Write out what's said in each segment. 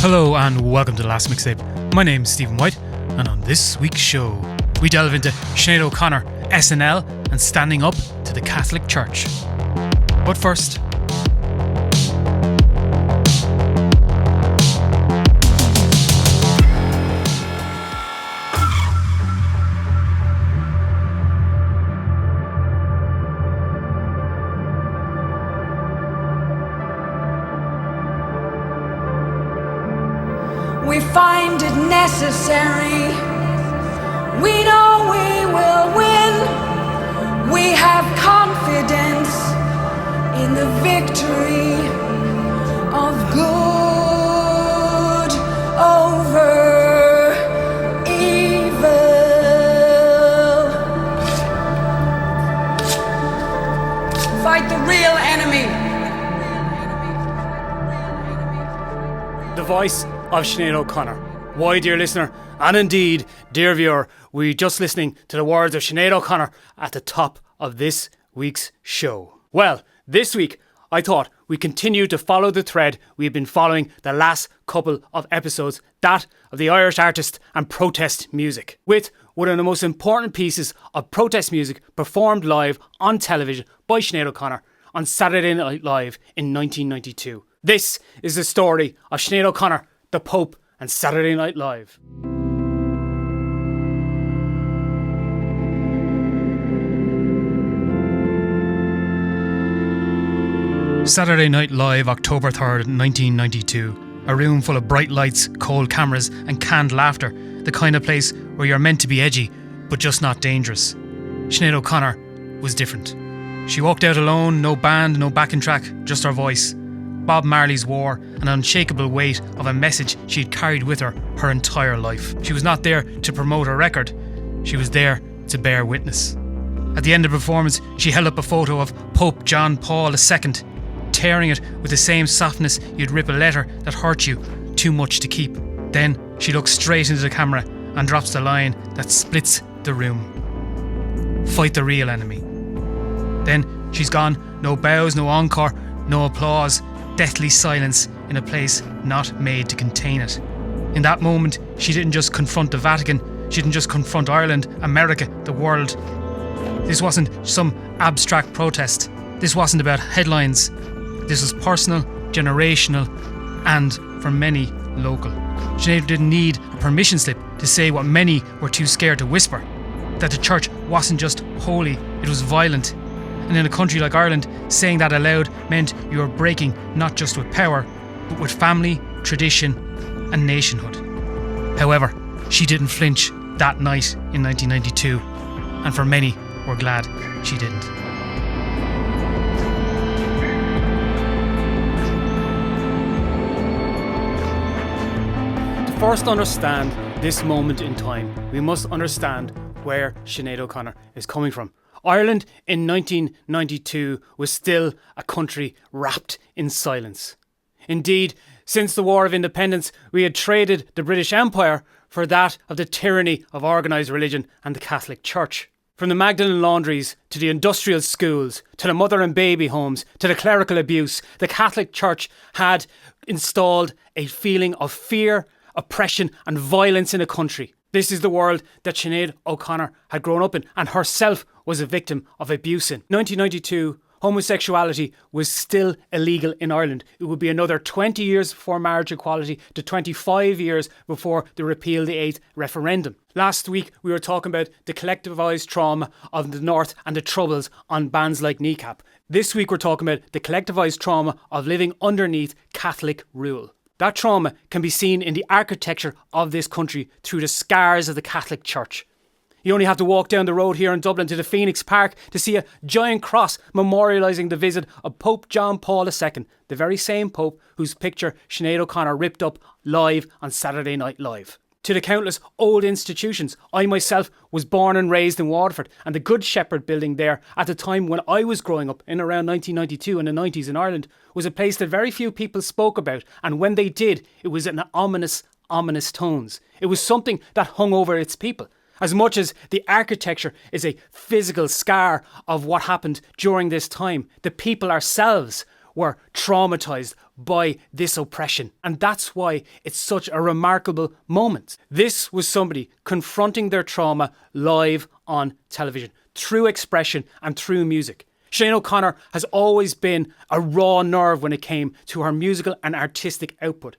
Hello and welcome to The Last Mixtape. My name's Stephen White, and on this week's show, we delve into Sinead O'Connor, SNL, and standing up to the Catholic Church. But first, we find it necessary. We know we will win. We have confidence in the victory of good over evil. Fight the real enemy. The voice of Sinead O'Connor. Why, dear listener, and indeed, dear viewer, we're just listening to the words of Sinead O'Connor at the top of this week's show. Well, this week, I thought we'd continue to follow the thread we've been following the last couple of episodes, that of the Irish artist and protest music, with one of the most important pieces of protest music performed live on television by Sinead O'Connor on Saturday Night Live in 1992. This is the story of Sinead O'Connor, the Pope, and Saturday Night Live. Saturday Night Live, October 3rd, 1992. A room full of bright lights, cold cameras, and canned laughter. The kind of place where you're meant to be edgy, but just not dangerous. Sinead O'Connor was different. She walked out alone, no band, no backing track, just her voice. Bob Marley's War, an unshakable weight of a message she had carried with her entire life. She was not there to promote her record, she was there to bear witness. At the end of the performance, she held up a photo of Pope John Paul II, tearing it with the same softness you'd rip a letter that hurt you too much to keep. Then she looks straight into the camera and drops the line that splits the room. Fight the real enemy. Then she's gone, no bows, no encore, no applause. Deathly silence in a place not made to contain it. In that moment, she didn't just confront the Vatican, she didn't just confront Ireland, America, the world. This wasn't some abstract protest. This wasn't about headlines. This was personal, generational, and, for many, local. Sinead didn't need a permission slip to say what many were too scared to whisper, that the church wasn't just holy, it was violent. And in a country like Ireland, saying that aloud meant you were breaking not just with power, but with family, tradition, and nationhood. However, she didn't flinch that night in 1992, and for many, we're glad she didn't. To first understand this moment in time, we must understand where Sinead O'Connor is coming from. Ireland in 1992 was still a country wrapped in silence. Indeed, since the War of Independence, we had traded the British Empire for that of the tyranny of organised religion and the Catholic Church. From the Magdalen laundries, to the industrial schools, to the mother and baby homes, to the clerical abuse, the Catholic Church had installed a feeling of fear, oppression and violence in a country. This is the world that Sinead O'Connor had grown up in and herself was a victim of abuse in. 1992, homosexuality was still illegal in Ireland. It would be another 20 years before marriage equality to 25 years before the repeal the 8th referendum. Last week, we were talking about the collectivised trauma of the North and the Troubles on bands like Kneecap. This week, we're talking about the collectivised trauma of living underneath Catholic rule. That trauma can be seen in the architecture of this country through the scars of the Catholic Church. You only have to walk down the road here in Dublin to the Phoenix Park to see a giant cross memorialising the visit of Pope John Paul II, the very same Pope whose picture Sinead O'Connor ripped up live on Saturday Night Live. To the countless old institutions, I myself was born and raised in Waterford, and the Good Shepherd building there at the time when I was growing up in around 1992 and the 90s in Ireland was a place that very few people spoke about, and when they did, it was in ominous tones. It was something that hung over its people. As much as the architecture is a physical scar of what happened during this time, the people ourselves were traumatised by this oppression. And that's why it's such a remarkable moment. This was somebody confronting their trauma live on television, through expression and through music. Sinéad O'Connor has always been a raw nerve when it came to her musical and artistic output.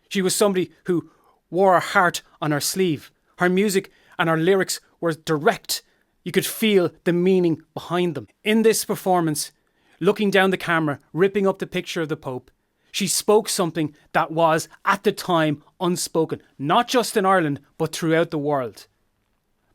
She was somebody who wore her heart on her sleeve. Her music and her lyrics were direct. You could feel the meaning behind them. In this performance, looking down the camera, ripping up the picture of the Pope, she spoke something that was, at the time, unspoken, not just in Ireland, but throughout the world.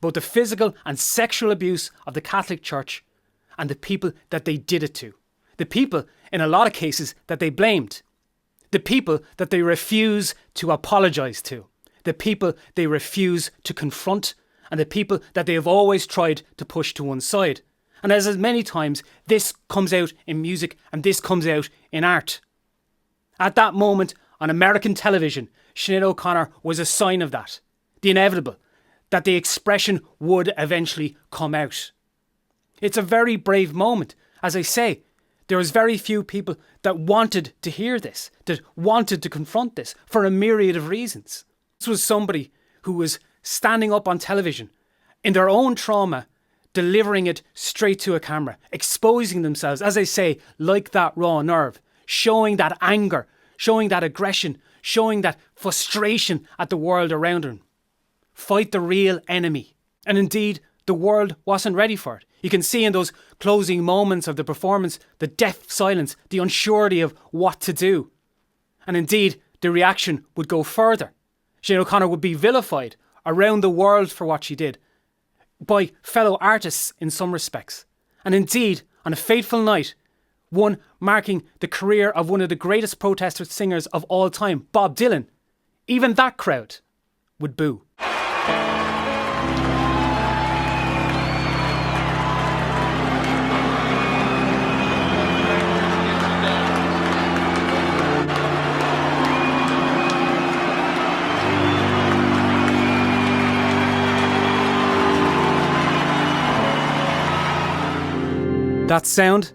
Both the physical and sexual abuse of the Catholic Church and the people that they did it to. The people, in a lot of cases, that they blamed. The people that they refuse to apologise to. The people they refuse to confront. And the people that they have always tried to push to one side. And as many times, this comes out in music and this comes out in art. At that moment, on American television, Sinéad O'Connor was a sign of that. The inevitable. That the expression would eventually come out. It's a very brave moment. As I say, there was very few people that wanted to hear this, that wanted to confront this, for a myriad of reasons. This was somebody who was standing up on television, in their own trauma, delivering it straight to a camera, exposing themselves, as I say, like that raw nerve, showing that anger, showing that aggression, showing that frustration at the world around them. Fight the real enemy. And indeed, the world wasn't ready for it. You can see in those closing moments of the performance, the deaf silence, the unsurety of what to do. And indeed, the reaction would go further. Sinéad O'Connor would be vilified around the world for what she did, by fellow artists in some respects. And indeed, on a fateful night, one marking the career of one of the greatest protester singers of all time, Bob Dylan, even that crowd would boo. That sound?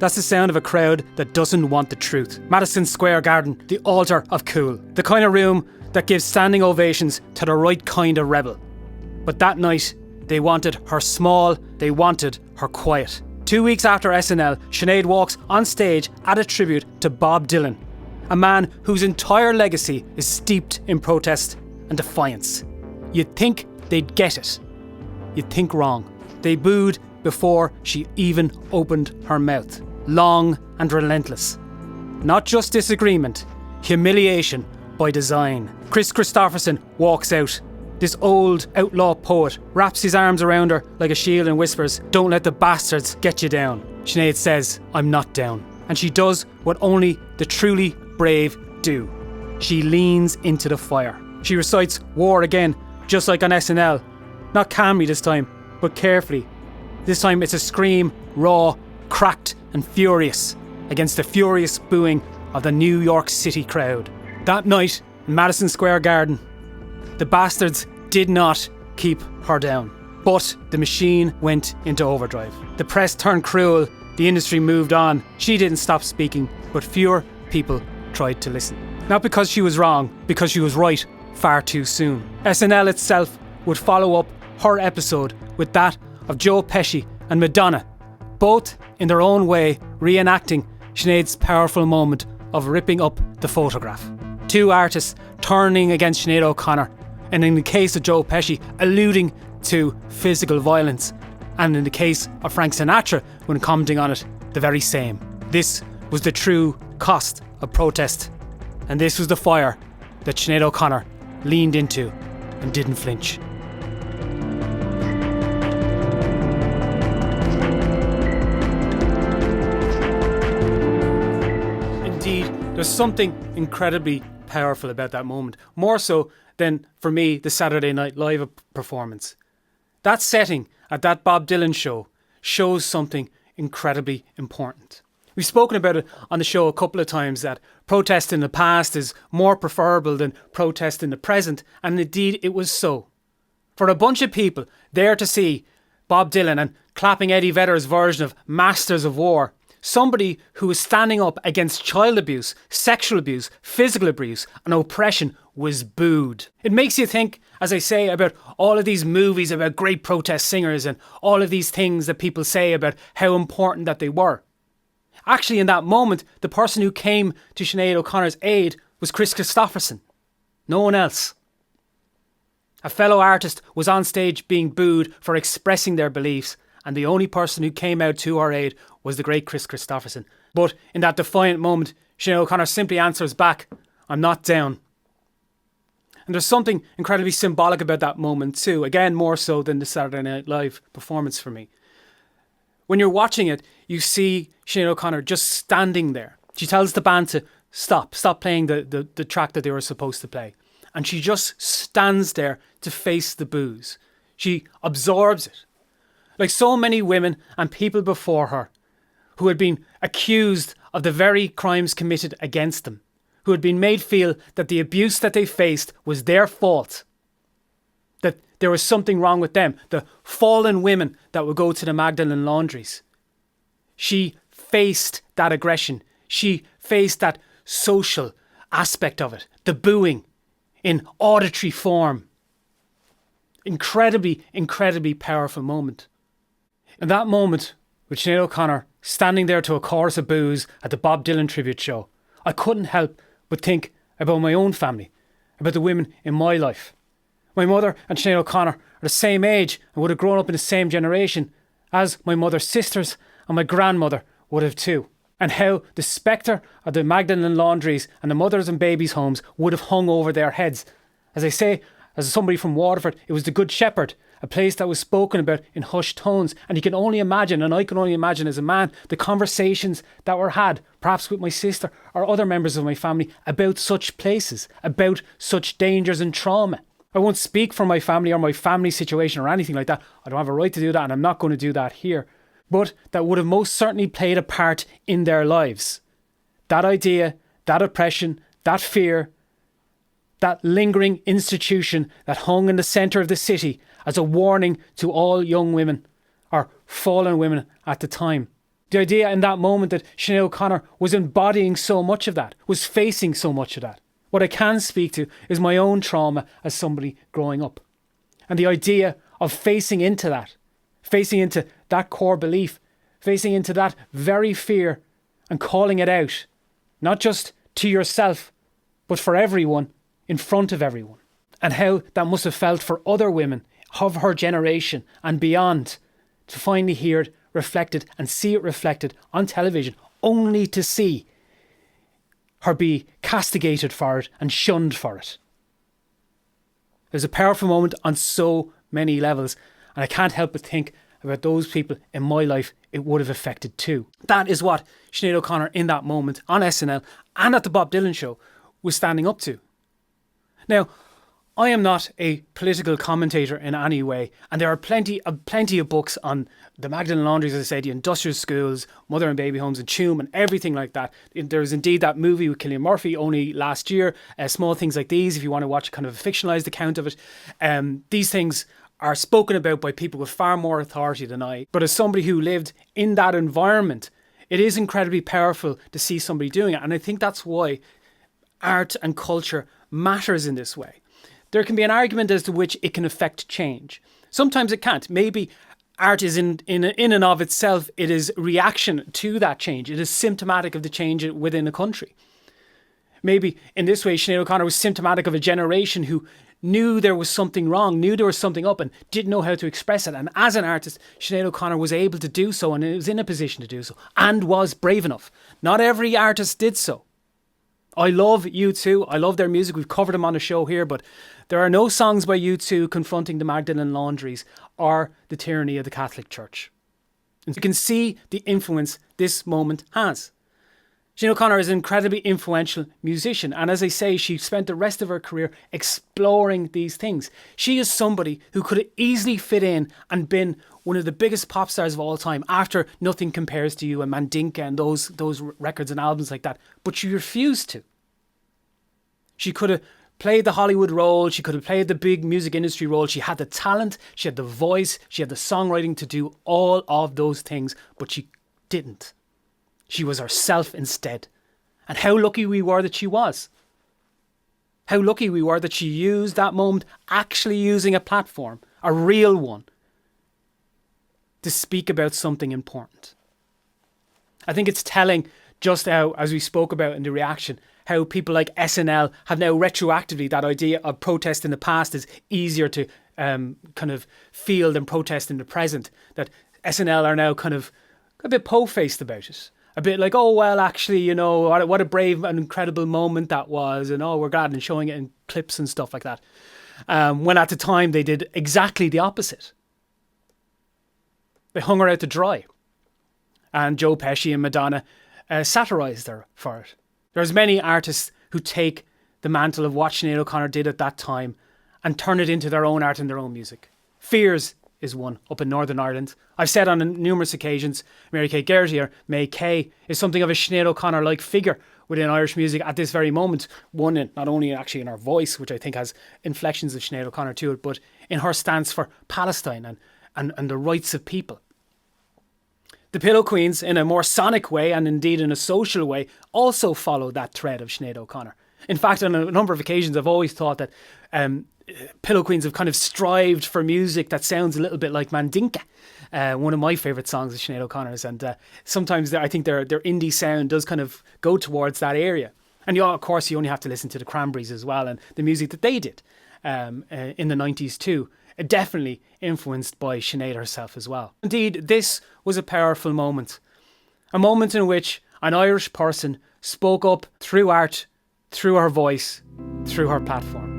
That's the sound of a crowd that doesn't want the truth. Madison Square Garden, the altar of cool. The kind of room that gives standing ovations to the right kind of rebel. But that night, they wanted her small, they wanted her quiet. 2 weeks after SNL, Sinead walks on stage at a tribute to Bob Dylan, a man whose entire legacy is steeped in protest and defiance. You'd think they'd get it. You'd think wrong. They booed before she even opened her mouth. Long and relentless. Not just disagreement, humiliation by design. Chris Christopherson walks out. This old outlaw poet wraps his arms around her like a shield and whispers, "Don't let the bastards get you down." Sinead says, "I'm not down." And she does what only the truly brave do. She leans into the fire. She recites war again, just like on SNL. Not calmly this time, but carefully. This time it's a scream, raw, cracked and furious, against the furious booing of the New York City crowd. That night, in Madison Square Garden, the bastards did not keep her down. But the machine went into overdrive. The press turned cruel, the industry moved on. She didn't stop speaking, but fewer people tried to listen. Not because she was wrong, because she was right far too soon. SNL itself would follow up her episode with that of Joe Pesci and Madonna, both in their own way reenacting Sinead's powerful moment of ripping up the photograph. Two artists turning against Sinead O'Connor, and in the case of Joe Pesci, alluding to physical violence, and in the case of Frank Sinatra, when commenting on it, the very same. This was the true cost of protest, and this was the fire that Sinead O'Connor leaned into and didn't flinch. There's something incredibly powerful about that moment, more so than, for me, the Saturday Night Live performance. That setting at that Bob Dylan show shows something incredibly important. We've spoken about it on the show a couple of times, that protest in the past is more preferable than protest in the present, and indeed it was so. For a bunch of people there to see Bob Dylan and clapping Eddie Vedder's version of Masters of War, Somebody who was standing up against child abuse, sexual abuse, physical abuse and oppression was booed. It makes you think, as I say, about all of these movies about great protest singers and all of these things that people say about how important that they were. Actually, in that moment, the person who came to Sinead O'Connor's aid was Chris Christopherson. No one else. A fellow artist was on stage being booed for expressing their beliefs, and the only person who came out to her aid was the great Chris Christopherson. But in that defiant moment, Sinead O'Connor simply answers back, "I'm not down." And there's something incredibly symbolic about that moment too, again more so than the Saturday Night Live performance for me. When you're watching it, you see Sinead O'Connor just standing there. She tells the band to stop playing the track that they were supposed to play. And she just stands there to face the boos. She absorbs it. Like so many women and people before her who had been accused of the very crimes committed against them, who had been made feel that the abuse that they faced was their fault, that there was something wrong with them, the fallen women that would go to the Magdalene laundries. She faced that aggression. She faced that social aspect of it, the booing in auditory form. Incredibly, incredibly powerful moment. In that moment, with Sinead O'Connor standing there to a chorus of boos at the Bob Dylan tribute show, I couldn't help but think about my own family, about the women in my life. My mother and Sinead O'Connor are the same age and would have grown up in the same generation as my mother's sisters and my grandmother would have too. And how the spectre of the Magdalene laundries and the mothers and babies' homes would have hung over their heads. As I say, as somebody from Waterford, it was the Good Shepherd, a place that was spoken about in hushed tones. And you can only imagine, and I can only imagine as a man, the conversations that were had, perhaps with my sister or other members of my family, about such places, about such dangers and trauma. I won't speak for my family or my family situation or anything like that. I don't have a right to do that, and I'm not going to do that here. But that would have most certainly played a part in their lives. That idea, that oppression, that fear, that lingering institution that hung in the centre of the city as a warning to all young women, or fallen women at the time. The idea in that moment that Sinead O'Connor was embodying so much of that, was facing so much of that. What I can speak to is my own trauma as somebody growing up. And the idea of facing into that core belief, facing into that very fear and calling it out, not just to yourself, but for everyone, in front of everyone. And how that must have felt for other women of her generation and beyond to finally hear it reflected and see it reflected on television, only to see her be castigated for it and shunned for it. There's a powerful moment on so many levels, and I can't help but think about those people in my life it would have affected too. That is what Sinead O'Connor in that moment on SNL and at the Bob Dylan show was standing up to. Now, I am not a political commentator in any way, and there are plenty of books on the Magdalene laundries, as I said, the industrial schools, mother and baby homes and Tuam and everything like that. There's indeed that movie with Cillian Murphy only last year, Small Things Like These, if you want to watch kind of a fictionalised account of it. These things are spoken about by people with far more authority than I. But as somebody who lived in that environment, it is incredibly powerful to see somebody doing it. And I think that's why art and culture matters in this way. There can be an argument as to which it can affect change. Sometimes it can't. Maybe art is in and of itself, it is reaction to that change. It is symptomatic of the change within a country. Maybe in this way, Sinead O'Connor was symptomatic of a generation who knew there was something wrong, knew there was something up and didn't know how to express it. And as an artist, Sinead O'Connor was able to do so and was in a position to do so and was brave enough. Not every artist did so. I love U2. I love their music. We've covered them on the show here, but there are no songs by U2 confronting the Magdalene laundries or the tyranny of the Catholic Church. And you can see the influence this moment has. Sinead O'Connor is an incredibly influential musician, and as I say, she spent the rest of her career exploring these things. She is somebody who could have easily fit in and been one of the biggest pop stars of all time after Nothing Compares to You and Mandinka and those records and albums like that, but she refused to. She could have played the Hollywood role, she could have played the big music industry role, she had the talent, she had the voice, she had the songwriting to do all of those things, but she didn't. She was herself instead. And how lucky we were that she was. How lucky we were that she used that moment, actually using a platform, a real one, to speak about something important. I think it's telling just how, as we spoke about in the reaction, how people like SNL have now retroactively that idea of protest in the past is easier to kind of feel than protest in the present. That SNL are now kind of a bit po-faced about it. A bit like, oh, well, actually, you know, what a brave and incredible moment that was. And oh, we're glad, and showing it in clips and stuff like that. When at the time they did exactly the opposite. They hung her out to dry. And Joe Pesci and Madonna satirised her for it. There's many artists who take the mantle of what Sinead O'Connor did at that time and turn it into their own art and their own music. Fears is one up in Northern Ireland. I've said on numerous occasions, Mary Kay Geraghty or May Kay is something of a Sinead O'Connor-like figure within Irish music at this very moment. One, not only actually in her voice, which I think has inflections of Sinead O'Connor to it, but in her stance for Palestine and the rights of people. The Pillow Queens, in a more sonic way and indeed in a social way, also follow that thread of Sinead O'Connor. In fact, on a number of occasions, I've always thought that Pillow Queens have kind of strived for music that sounds a little bit like Mandinka, one of my favourite songs of Sinead O'Connor's, and sometimes I think their indie sound does kind of go towards that area. And of course, you only have to listen to the Cranberries as well and the music that they did in the 90s too. Definitely influenced by Sinead herself as well. Indeed, this was a powerful moment. A moment in which an Irish person spoke up through art, through her voice, through her platform.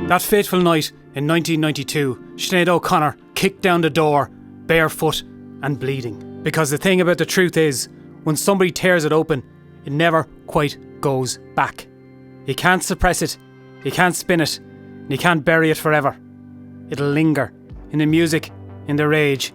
That fateful night in 1992, Sinead O'Connor kicked down the door, barefoot and bleeding. Because the thing about the truth is, when somebody tears it open, it never quite goes back. You can't suppress it, you can't spin it, and you can't bury it forever. It'll linger in the music, in the rage,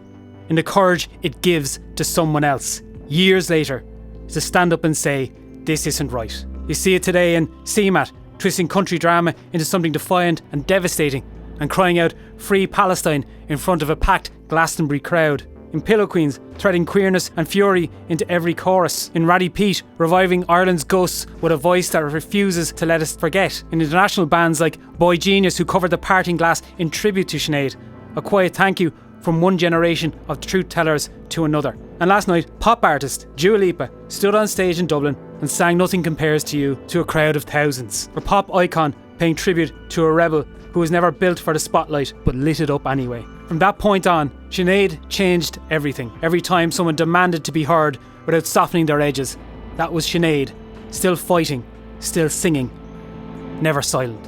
in the courage it gives to someone else, years later, to stand up and say, this isn't right. You see it today in CMAT, twisting country drama into something defiant and devastating, and crying out, Free Palestine, in front of a packed Glastonbury crowd. In Pillow Queens, threading queerness and fury into every chorus. In Radie Peat, reviving Ireland's ghosts with a voice that refuses to let us forget. In international bands like Boygenius, who covered the parting glass in tribute to Sinead. A quiet thank you from one generation of truth tellers to another. And last night, pop artist Dua Lipa stood on stage in Dublin and sang Nothing Compares to You to a crowd of thousands. A pop icon paying tribute to a rebel who was never built for the spotlight but lit it up anyway. From that point on, Sinead changed everything. Every time someone demanded to be heard without softening their edges, that was Sinead, still fighting, still singing, never silent.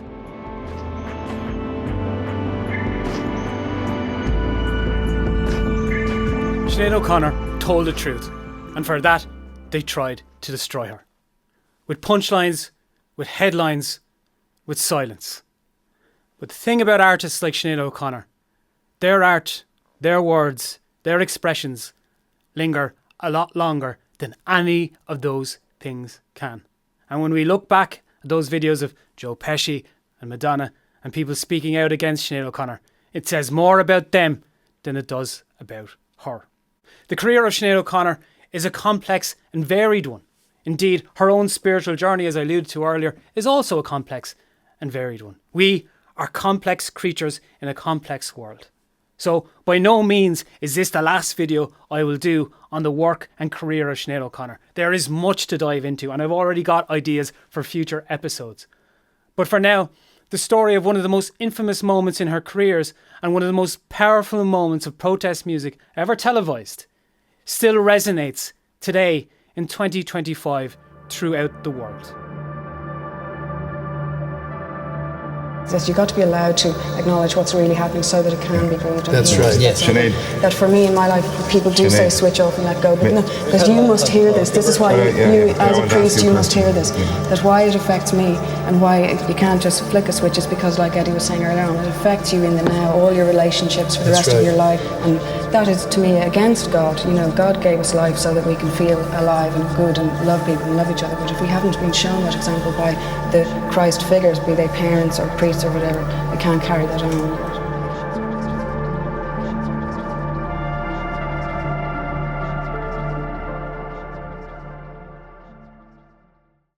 Sinead O'Connor told the truth, and for that, they tried to destroy her. With punchlines, with headlines, with silence. But the thing about artists like Sinead O'Connor, their art, their words, their expressions linger a lot longer than any of those things can. And when we look back at those videos of Joe Pesci and Madonna and people speaking out against Sinead O'Connor, it says more about them than it does about her. The career of Sinead O'Connor is a complex and varied one. Indeed, her own spiritual journey, as I alluded to earlier, is also a complex and varied one. We are complex creatures in a complex world. So by no means is this the last video I will do on the work and career of Sinead O'Connor. There is much to dive into, and I've already got ideas for future episodes. But for now, the story of one of the most infamous moments in her careers and one of the most powerful moments of protest music ever televised still resonates today in 2025 throughout the world. That you've got to be allowed to acknowledge what's really happening so that it can be grieved. That's right. Yes. Sinead. That for me in my life, people do say switch off and let go, but no, because you must hear this. This is why you as a priest, you must hear this. That why it affects me and why you can't just flick a switch is because, like Eddie was saying earlier on, it affects you in the now, all your relationships for the rest of your life. And that is, to me, against God. You know, God gave us life so that we can feel alive and good and love people and love each other. But if we haven't been shown that example by the Christ figures, be they parents or priests or whatever, we can't carry that on.